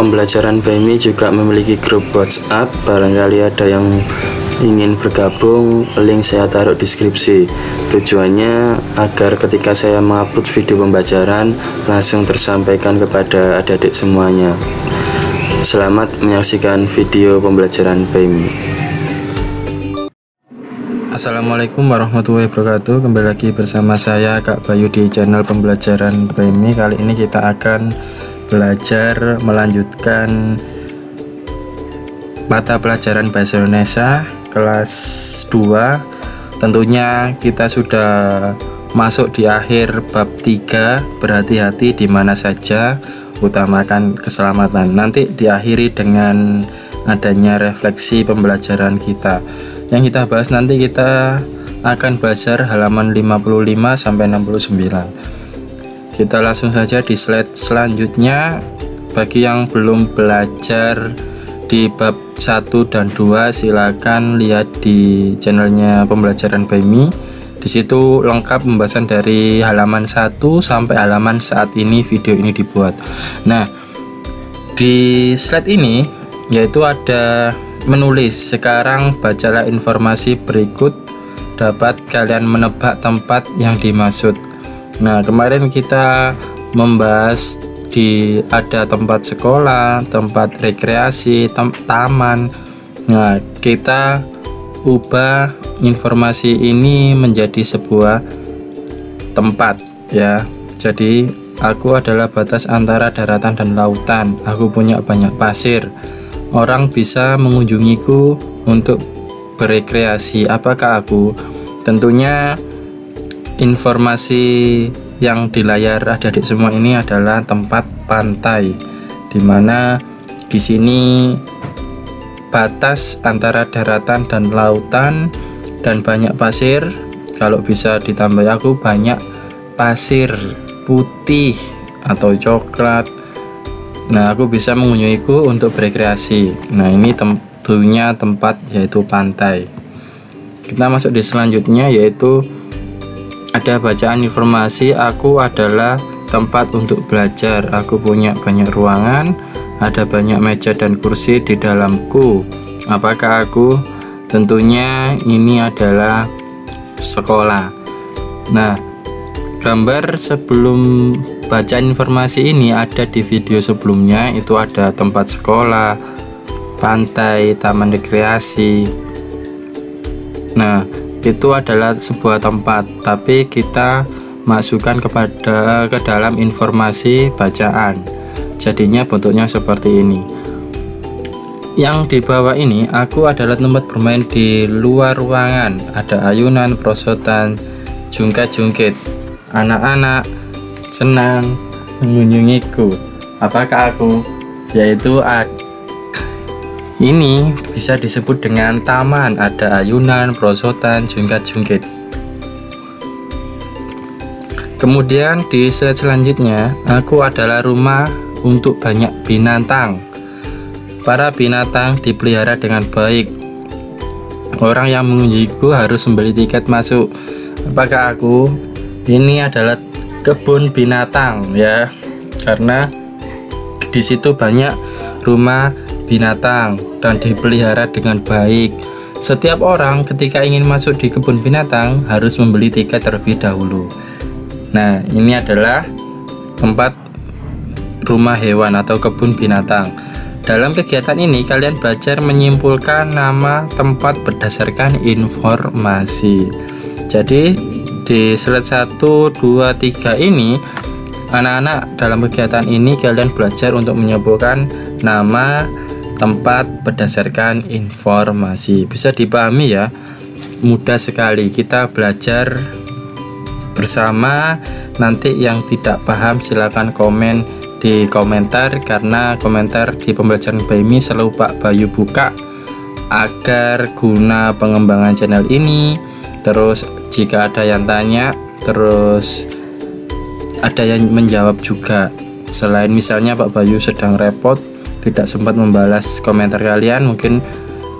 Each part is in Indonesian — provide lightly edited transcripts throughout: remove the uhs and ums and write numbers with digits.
Pembelajaran BMI juga memiliki grup WhatsApp. Barangkali ada yang ingin bergabung, link saya taruh di deskripsi. Tujuannya agar ketika saya mengupload video pembelajaran langsung tersampaikan kepada adik-adik semuanya. Selamat menyaksikan video pembelajaran BMI. Assalamualaikum warahmatullahi wabarakatuh. Kembali lagi bersama saya Kak Bayu di channel pembelajaran BMI. Kali ini kita akan belajar melanjutkan mata pelajaran Bahasa Indonesia kelas 2. Tentunya kita sudah masuk di akhir bab 3, berhati-hati di mana saja, utamakan keselamatan. Nanti diakhiri dengan adanya refleksi pembelajaran kita. Yang kita bahas nanti, kita akan belajar halaman 55 sampai 69. Kita langsung saja di slide selanjutnya. Bagi yang belum belajar di bab 1 dan 2, silakan lihat di channelnya pembelajaran BMI. Di situ lengkap pembahasan dari halaman 1 sampai halaman saat ini video ini dibuat. Nah, di slide ini yaitu ada menulis, sekarang bacalah informasi berikut, dapat kalian menebak tempat yang dimaksud. Nah, kemarin kita membahas ada tempat sekolah, tempat rekreasi, taman. Nah, kita ubah informasi ini menjadi sebuah tempat ya. Jadi, aku adalah batas antara daratan dan lautan. Aku punya banyak pasir. Orang bisa mengunjungiku untuk berekreasi. Apakah aku? Tentunya informasi yang di layar adik-adik semua ini adalah tempat pantai, dimana di sini batas antara daratan dan lautan dan banyak pasir. Kalau bisa ditambah, aku banyak pasir putih atau coklat. Nah, aku bisa mengunjungiku untuk berekreasi. Nah, ini tentunya tempat yaitu pantai. Kita masuk di selanjutnya, yaitu ada bacaan informasi. Aku adalah tempat untuk belajar. Aku punya banyak ruangan, ada banyak meja dan kursi di dalamku. Apakah aku? Tentunya ini adalah sekolah. Nah, gambar sebelum bacaan informasi ini ada di video sebelumnya. Itu ada tempat sekolah, pantai, taman rekreasi. Nah, itu adalah sebuah tempat, tapi kita masukkan ke dalam informasi bacaan. Jadinya bentuknya seperti ini. Yang di bawah ini, aku adalah tempat bermain di luar ruangan. Ada ayunan, perosotan, jungkat-jungkit. Anak-anak senang mengunjungiku. Apakah aku? Yaitu ini bisa disebut dengan taman. Ada ayunan, perosotan, jungkat-jungkit. Kemudian di slide selanjutnya, aku adalah rumah untuk banyak binatang. Para binatang dipelihara dengan baik. Orang yang mengunjungiku harus membeli tiket masuk. Apakah aku? Ini adalah kebun binatang ya, karena di situ banyak rumah binatang dan dipelihara dengan baik. Setiap orang ketika ingin masuk di kebun binatang harus membeli tiket terlebih dahulu. Nah, ini adalah tempat rumah hewan atau kebun binatang. Dalam kegiatan ini kalian belajar menyimpulkan nama tempat berdasarkan informasi. Jadi di slide 1, 2, 3 ini, anak-anak dalam kegiatan ini kalian belajar untuk menyimpulkan nama tempat berdasarkan informasi. Bisa dipahami ya, mudah sekali. Kita belajar bersama. Nanti yang tidak paham silakan komen di komentar, karena komentar di pembelajaran BMI selalu Pak Bayu buka agar guna pengembangan channel ini. Terus jika ada yang tanya, terus ada yang menjawab juga. Selain misalnya Pak Bayu sedang repot, tidak sempat membalas komentar kalian, mungkin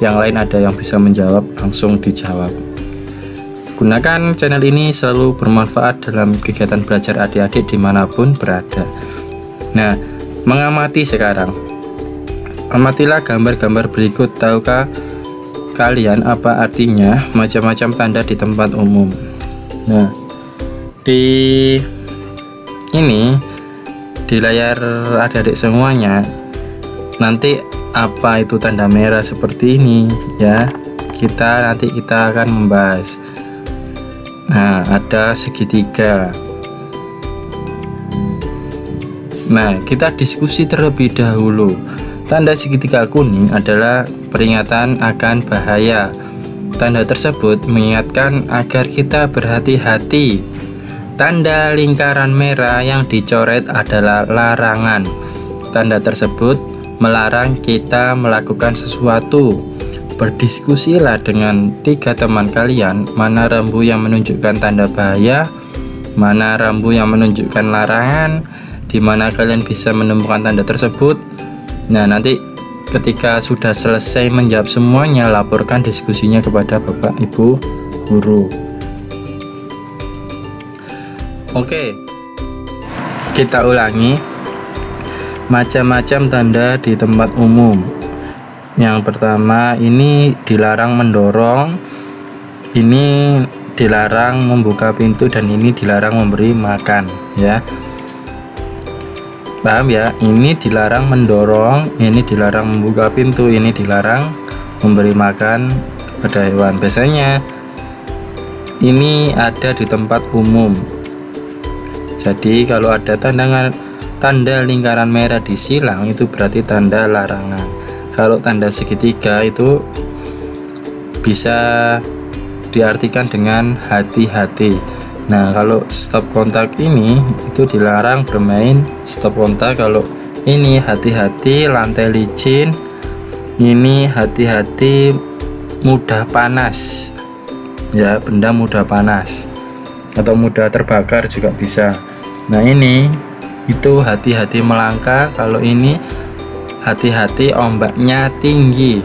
yang lain ada yang bisa menjawab, langsung dijawab. Gunakan channel ini selalu bermanfaat dalam kegiatan belajar adik-adik dimanapun berada. Nah, mengamati sekarang. Amatilah gambar-gambar berikut. Tahukah kalian apa artinya macam-macam tanda di tempat umum? Nah, di ini di layar adik-adik semuanya, nanti apa itu tanda merah seperti ini ya, nanti kita akan membahas. Nah, ada segitiga. Nah, kita diskusi terlebih dahulu. Tanda segitiga kuning adalah peringatan akan bahaya. Tanda tersebut mengingatkan agar kita berhati-hati. Tanda lingkaran merah yang dicoret adalah larangan. Tanda tersebut melarang kita melakukan sesuatu. Berdiskusilah dengan 3 teman kalian, mana rambu yang menunjukkan tanda bahaya, mana rambu yang menunjukkan larangan, di mana kalian bisa menemukan tanda tersebut. Nah, nanti ketika sudah selesai menjawab semuanya, laporkan diskusinya kepada Bapak Ibu guru. Oke, kita ulangi. Macam-macam tanda di tempat umum. Yang pertama, ini dilarang mendorong, ini dilarang membuka pintu, dan ini dilarang memberi makan ya. Paham ya? Ini dilarang mendorong, ini dilarang membuka pintu, ini dilarang memberi makan kepada hewan. Biasanya ini ada di tempat umum. Jadi kalau ada tanda lingkaran merah di silang, itu berarti tanda larangan. Kalau tanda segitiga itu bisa diartikan dengan hati-hati. Nah, kalau stop kontak ini itu dilarang bermain stop kontak. Kalau ini hati-hati lantai licin, ini hati-hati mudah panas ya, benda mudah panas atau mudah terbakar juga bisa. Nah, ini itu hati-hati melangkah. Kalau ini hati-hati ombaknya tinggi.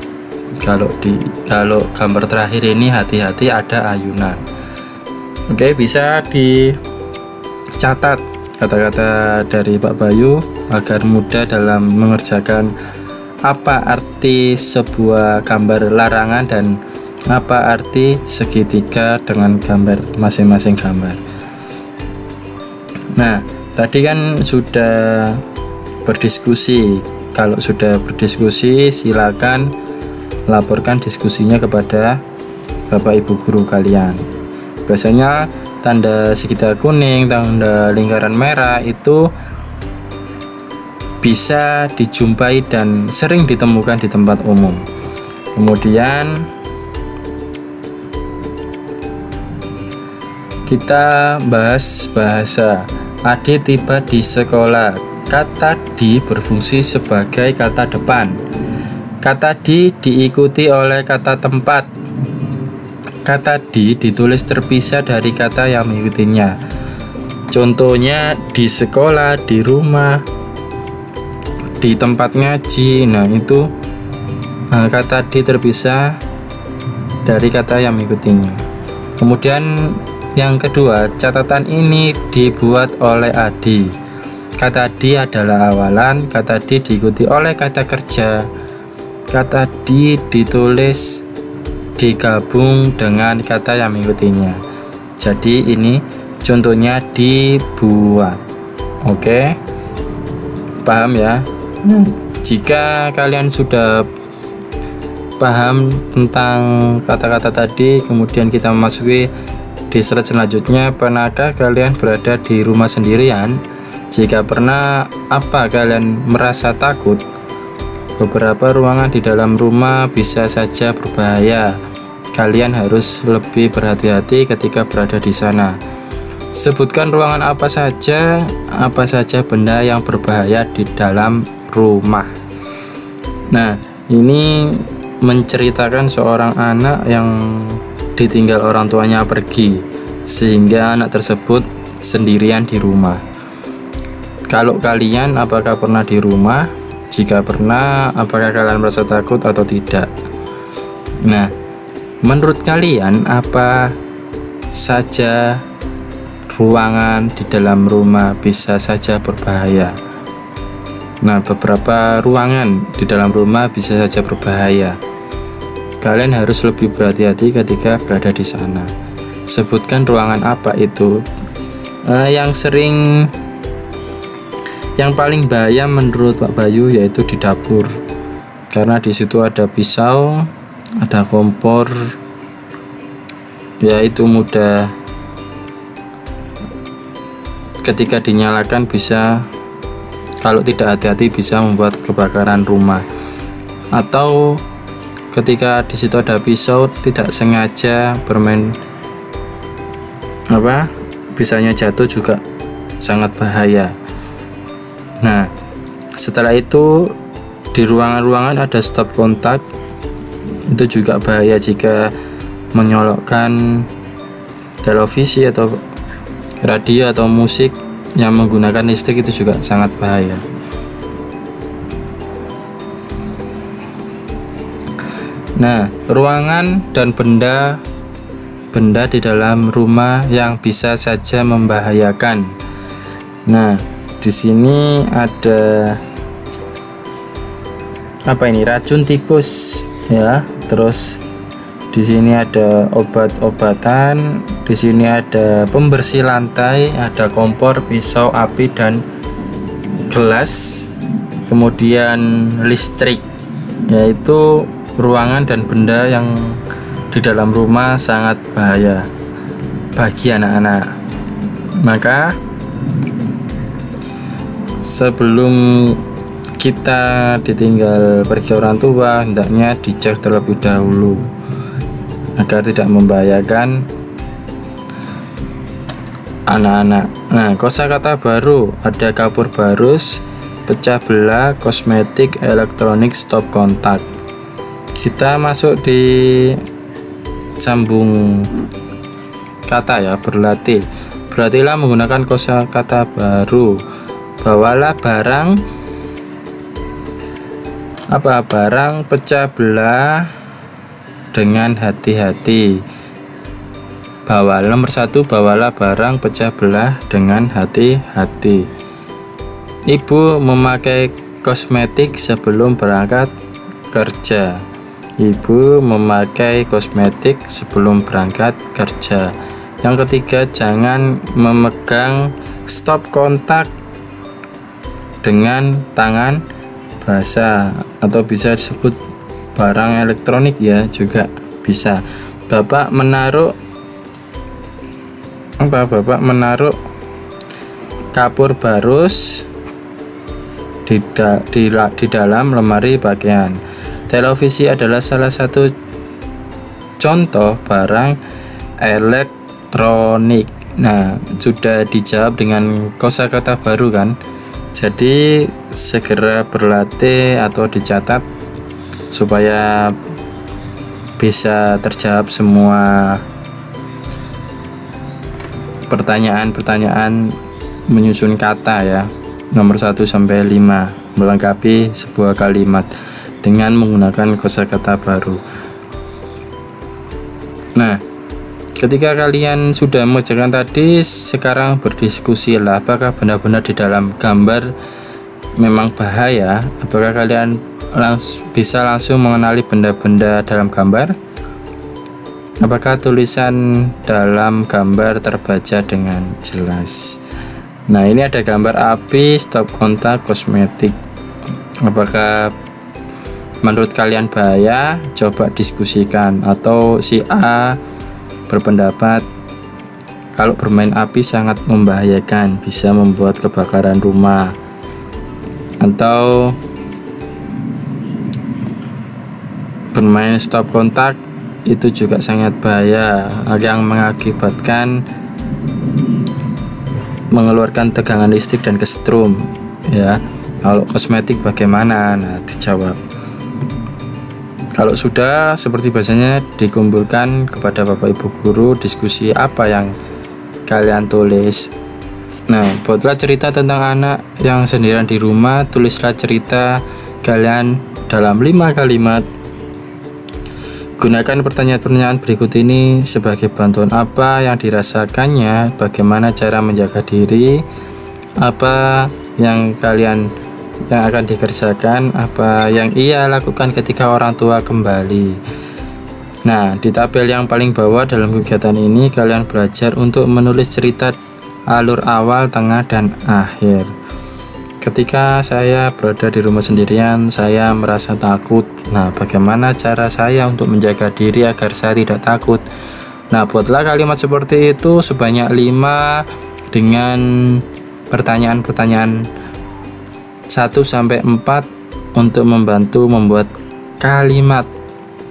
Kalau gambar terakhir ini hati-hati ada ayunan. Oke, bisa dicatat kata-kata dari Pak Bayu agar mudah dalam mengerjakan apa arti sebuah gambar larangan dan apa arti segitiga dengan gambar masing-masing gambar. Nah, tadi kan sudah berdiskusi. Kalau sudah berdiskusi, silakan laporkan diskusinya kepada Bapak Ibu guru kalian. Biasanya tanda segitiga kuning, tanda lingkaran merah itu bisa dijumpai dan sering ditemukan di tempat umum. Kemudian kita bahas bahasa. Adi tiba di sekolah. Kata di berfungsi sebagai kata depan. Kata di diikuti oleh kata tempat. Kata di ditulis terpisah dari kata yang mengikutinya. Contohnya di sekolah, di rumah, di tempat ngaji. Nah, itu kata di terpisah dari kata yang mengikutinya. Kemudian yang kedua, catatan ini dibuat oleh Adi. Kata di adalah awalan. Kata di diikuti oleh kata kerja. Kata di ditulis digabung dengan kata yang mengikutinya. Jadi ini contohnya dibuat. Oke, paham ya? Jika kalian sudah paham tentang kata-kata tadi, kemudian kita memasuki di slide selanjutnya. Pernahkah kalian berada di rumah sendirian? Jika pernah, apa kalian merasa takut? Beberapa ruangan di dalam rumah bisa saja berbahaya. Kalian harus lebih berhati-hati ketika berada di sana. Sebutkan ruangan apa saja benda yang berbahaya di dalam rumah. Nah, ini menceritakan seorang anak yang ditinggal orang tuanya pergi, sehingga anak tersebut sendirian di rumah. Kalau kalian, apakah pernah di rumah? Jika pernah, apakah kalian merasa takut atau tidak? Nah, menurut kalian apa saja ruangan di dalam rumah bisa saja berbahaya? Nah, beberapa ruangan di dalam rumah bisa saja berbahaya. Kalian harus lebih berhati-hati ketika berada di sana. Sebutkan ruangan apa itu? Yang paling bahaya menurut Pak Bayu yaitu di dapur, karena di situ ada pisau, ada kompor, yaitu mudah ketika dinyalakan bisa, kalau tidak hati-hati bisa membuat kebakaran rumah. Atau ketika di situ ada pisau, tidak sengaja bermain pisaunya jatuh juga sangat bahaya. Nah, setelah itu di ruangan-ruangan ada stop kontak, itu juga bahaya jika menyolokkan televisi atau radio atau musik yang menggunakan listrik, itu juga sangat bahaya. Nah, ruangan dan benda di dalam rumah yang bisa saja membahayakan. Nah, di sini ada racun tikus ya. Terus di sini ada obat-obatan, di sini ada pembersih lantai, ada kompor, pisau api dan gelas, kemudian listrik, yaitu ruangan dan benda yang di dalam rumah sangat bahaya bagi anak-anak. Maka sebelum kita ditinggal pergi orang tua, hendaknya dicek terlebih dahulu agar tidak membahayakan anak-anak. Nah, kosakata baru ada kapur barus, pecah belah, kosmetik, elektronik, stop kontak. Kita masuk di sambung kata ya, berlatih. Berlatihlah menggunakan kosakata baru. Bawalah barang pecah belah dengan hati-hati. Nomor 1, bawalah barang pecah belah dengan hati-hati. Ibu memakai kosmetik sebelum berangkat kerja. Ibu memakai kosmetik sebelum berangkat kerja. Yang ketiga, jangan memegang stop kontak dengan tangan basah, atau bisa disebut barang elektronik ya, juga bisa. Bapak menaruh kapur barus di dalam lemari pakaian. Televisi adalah salah satu contoh barang elektronik. Nah, sudah dijawab dengan kosakata baru kan? Jadi segera berlatih atau dicatat supaya bisa terjawab semua pertanyaan-pertanyaan menyusun kata ya. Nomor 1 sampai 5 melengkapi sebuah kalimat dengan menggunakan kosakata baru. Nah, ketika kalian sudah mengerjakan tadi, sekarang berdiskusilah apakah benar-benar di dalam gambar memang bahaya. Apakah kalian bisa langsung mengenali benda-benda dalam gambar? Apakah tulisan dalam gambar terbaca dengan jelas? Nah, ini ada gambar api, stop kontak, kosmetik. Apakah menurut kalian bahaya? Coba diskusikan. Atau si A berpendapat kalau bermain api sangat membahayakan, bisa membuat kebakaran rumah. Atau bermain stop kontak itu juga sangat bahaya, yang mengakibatkan mengeluarkan tegangan listrik dan kesetrum ya. Kalau kosmetik bagaimana? Nah, dijawab. Kalau sudah seperti biasanya dikumpulkan kepada Bapak Ibu guru, diskusi apa yang kalian tulis. Nah, buatlah cerita tentang anak yang sendirian di rumah. Tulislah cerita kalian dalam 5 kalimat. Gunakan pertanyaan-pertanyaan berikut ini sebagai bantuan. Apa yang dirasakannya, bagaimana cara menjaga diri, apa yang kalian yang akan dikerjakan, apa yang ia lakukan ketika orang tua kembali. Nah, di tabel yang paling bawah dalam kegiatan ini kalian belajar untuk menulis cerita alur awal, tengah, dan akhir. Ketika saya berada di rumah sendirian, saya merasa takut. Nah, bagaimana cara saya untuk menjaga diri agar saya tidak takut? Nah, buatlah kalimat seperti itu sebanyak 5 dengan pertanyaan-pertanyaan 1-4 untuk membantu membuat kalimat,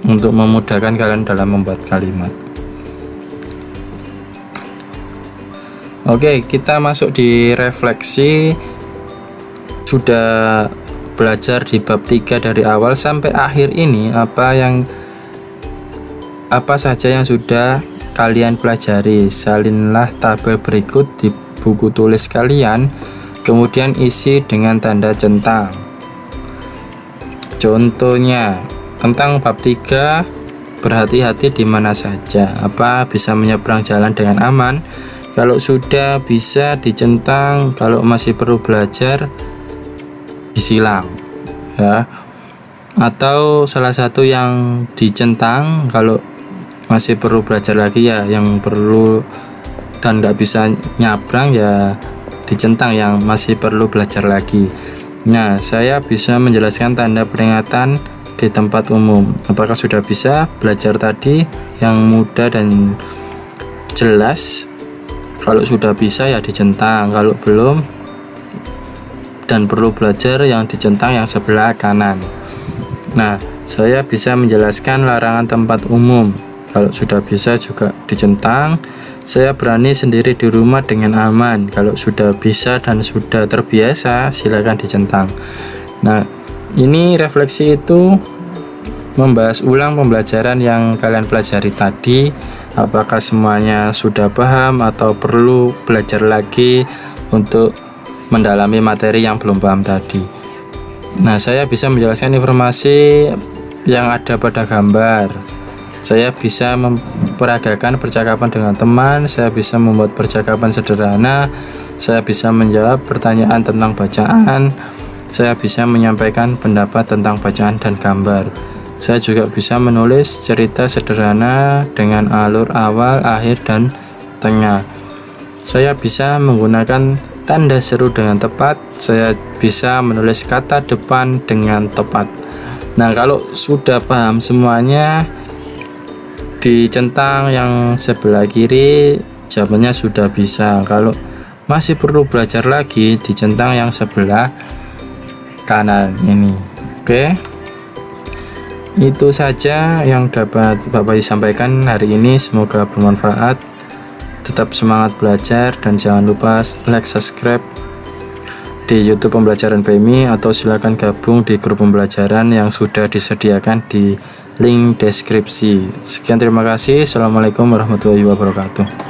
untuk memudahkan kalian dalam membuat kalimat. Oke, kita masuk di refleksi. Sudah belajar di bab 3 dari awal sampai akhir ini, apa saja yang sudah kalian pelajari. Salinlah tabel berikut di buku tulis kalian, kemudian isi dengan tanda centang. Contohnya, tentang bab 3, berhati-hati di mana saja. Apa bisa menyeberang jalan dengan aman? Kalau sudah bisa dicentang, kalau masih perlu belajar disilang, ya. Atau salah satu yang dicentang, kalau masih perlu belajar lagi ya yang perlu dan nggak bisa nyabrang ya dicentang yang masih perlu belajar lagi. Nah, saya bisa menjelaskan tanda peringatan di tempat umum. Apakah sudah bisa belajar tadi yang mudah dan jelas? Kalau sudah bisa ya dicentang, kalau belum dan perlu belajar yang dicentang yang sebelah kanan. Nah, saya bisa menjelaskan larangan tempat umum. Kalau sudah bisa juga dicentang. Saya berani sendiri di rumah dengan aman. Kalau sudah bisa dan sudah terbiasa, silakan dicentang. Nah, ini refleksi itu membahas ulang pembelajaran yang kalian pelajari tadi. Apakah semuanya sudah paham atau perlu belajar lagi untuk mendalami materi yang belum paham tadi. Nah, saya bisa menjelaskan informasi yang ada pada gambar. Saya bisa memperagakan percakapan dengan teman. Saya bisa membuat percakapan sederhana. Saya bisa menjawab pertanyaan tentang bacaan. Saya bisa menyampaikan pendapat tentang bacaan dan gambar. Saya juga bisa menulis cerita sederhana dengan alur awal, akhir, dan tengah. Saya bisa menggunakan tanda seru dengan tepat. Saya bisa menulis kata depan dengan tepat. Nah, kalau sudah paham semuanya, dicentang yang sebelah kiri jawabannya sudah bisa. Kalau masih perlu belajar lagi, dicentang yang sebelah kanan ini. Oke, itu saja yang dapat Bapak sampaikan hari ini. Semoga bermanfaat. Tetap semangat belajar dan jangan lupa like, subscribe di YouTube Pembelajaran PMI, atau silakan gabung di grup pembelajaran yang sudah disediakan di link deskripsi. Sekian, terima kasih. Assalamualaikum warahmatullahi wabarakatuh.